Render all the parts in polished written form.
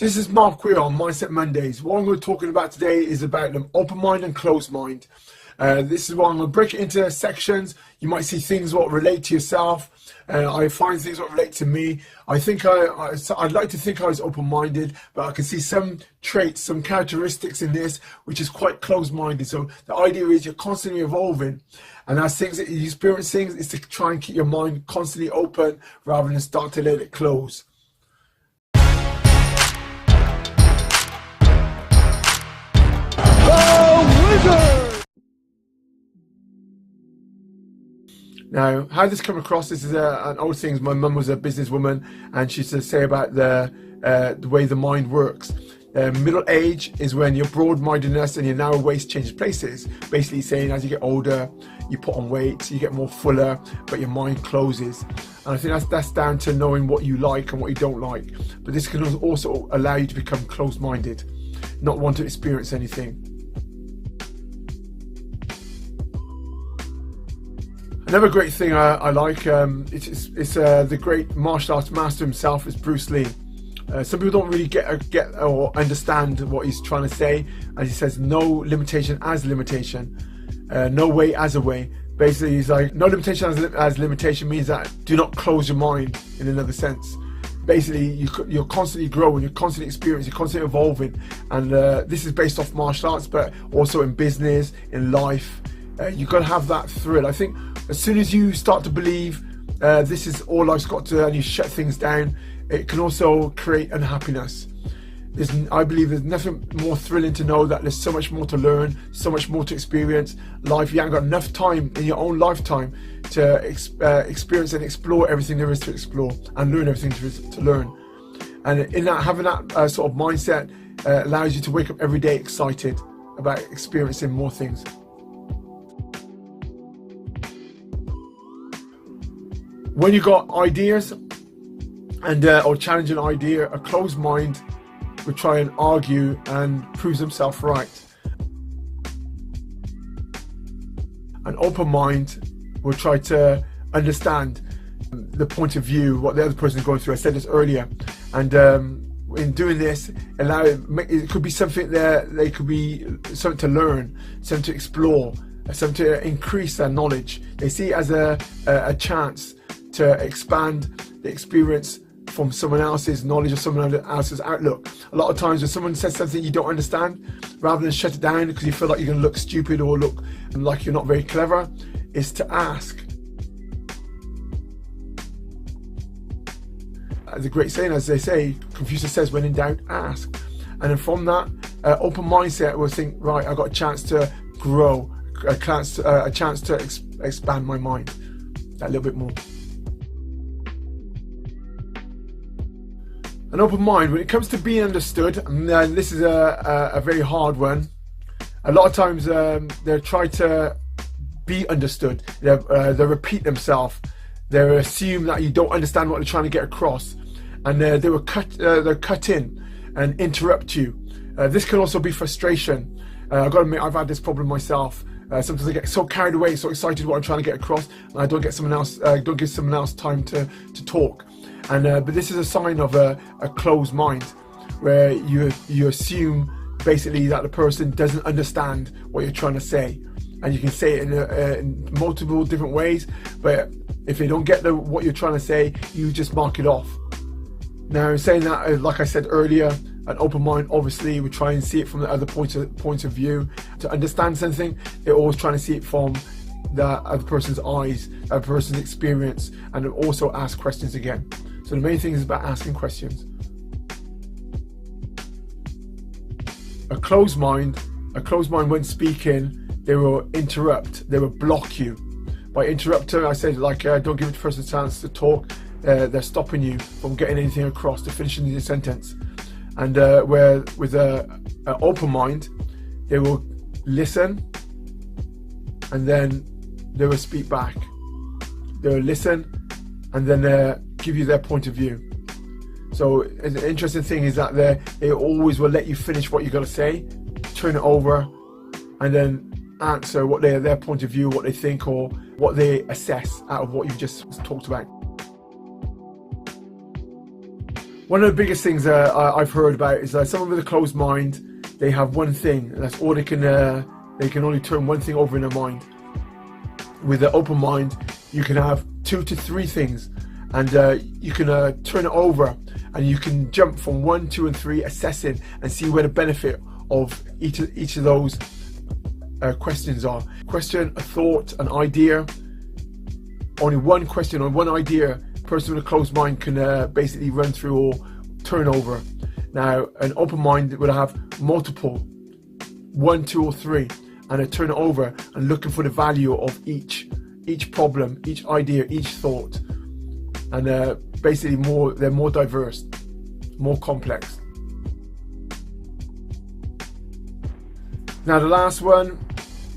This is Mark Weir on Mindset Mondays. What I'm going to be talking about today is about an open mind and closed mind. This is what I'm going to break it into sections. You might see things what relate to yourself. I find things what relate to me. I'd like to think I was open-minded, but I can see some traits, some characteristics in this, which is quite closed-minded. So the idea is you're constantly evolving. And as things that you experience things, is to try and keep your mind constantly open rather than start to let it close. Now, how this come across, this is an old thing. My mum was a businesswoman, and she used to say about the way the mind works. Middle age is when your broad-mindedness and your narrow waist changes places. Basically saying as you get older, you put on weight, you get more fuller, but your mind closes. And I think that's down to knowing what you like and what you don't like. But this can also allow you to become closed-minded, not want to experience anything. Another great thing I like, it's the great martial arts master himself is Bruce Lee. Some people don't really get or understand what he's trying to say, as he says, no limitation as limitation, no way as a way. Basically, he's like, no limitation as limitation means that do not close your mind in another sense. Basically, you're constantly growing, you're constantly experiencing, you're constantly evolving, and this is based off martial arts, but also in business, in life. You've got to have that thrill. I think as soon as you start to believe this is all life's got to, and you shut things down, it can also create unhappiness. I believe there's nothing more thrilling to know that there's so much more to learn, so much more to experience. Life, you haven't got enough time in your own lifetime to experience and explore everything there is to explore and learn everything there is to learn. And in that, having that sort of mindset allows you to wake up every day excited about experiencing more things. When you got ideas and or challenge an idea, a closed mind will try and argue and prove himself right. An open mind will try to understand the point of view, what the other person is going through. I said this earlier, and in doing this, it could be something there. They could be something to learn, something to explore, something to increase their knowledge. They see it as a chance to expand the experience from someone else's knowledge or someone else's outlook. A lot of times when someone says something you don't understand, rather than shut it down because you feel like you're going to look stupid or look like you're not very clever, is to ask. The great saying, as they say, Confucius says, when in doubt, ask. And then from that open mindset, we'll think, right, I've got a chance to grow, a chance to expand my mind that little bit more. An open mind, when it comes to being understood, and this is a very hard one. A lot of times they try to be understood. They repeat themselves. They assume that you don't understand what they're trying to get across, and they will cut in and interrupt you. This can also be frustration. I've got to admit, I've had this problem myself. Sometimes I get so carried away, so excited what I'm trying to get across, and I don't give someone else time to talk. And but this is a sign of a closed mind, where you assume basically that the person doesn't understand what you're trying to say, and you can say it in multiple different ways. But if they don't get what you're trying to say, you just mark it off. Now, saying that, like I said earlier, an open mind obviously would try and see it from the other point of view. To understand something, they're always trying to see it from the other person's eyes, the other person's experience, and also ask questions again. So the main thing is about asking questions. A closed mind when speaking, they will interrupt, they will block you. By interrupting, I said, like, don't give the person a chance to talk. They're stopping you from getting anything across, to finishing your sentence. And where with an open mind, they will listen, and then they will speak back. They will listen, and then give you their point of view. So an interesting thing is that they always will let you finish what you got to say, turn it over, and then answer what their point of view, what they think, or what they assess out of what you've just talked about. One of the biggest things I've heard about is that someone with a closed mind, they have one thing, and that's all they can only turn one thing over in their mind. With an open mind, you can have 2 to 3 things, and you can turn it over, and you can jump from 1, 2, and 3, assessing and see where the benefit of each of those questions are. Question, a thought, an idea. Only one question or one idea, a person with a closed mind can basically run through or turn over. Now, an open mind would have multiple, 1, 2, or 3, and I turn it over and looking for the value of each problem, each idea, each thought, and basically they're more diverse, more complex. Now, the last one,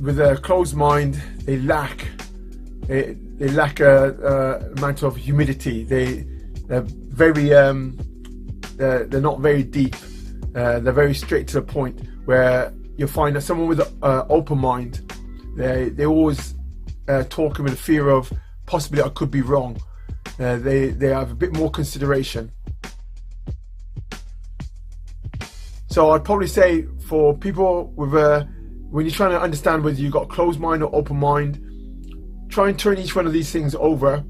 with a closed mind, they lack a amount of humility. They're very they're not very deep. They're very straight to the point. Where you'll find that someone with an open mind, they always talking with a fear of possibly I could be wrong. They have a bit more consideration. So I'd probably say for people with when you're trying to understand whether you've got a closed mind or open mind, try and turn each one of these things over.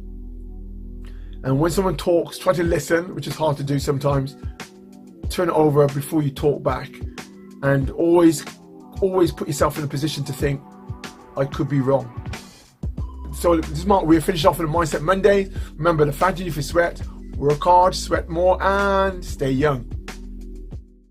And when someone talks, try to listen, which is hard to do sometimes. Turn it over before you talk back. And always put yourself in a position to think, I could be wrong. So this is Mark. We're finished off with a Mindset Monday. Remember, the strategy for sweat: work hard, sweat more, and stay young.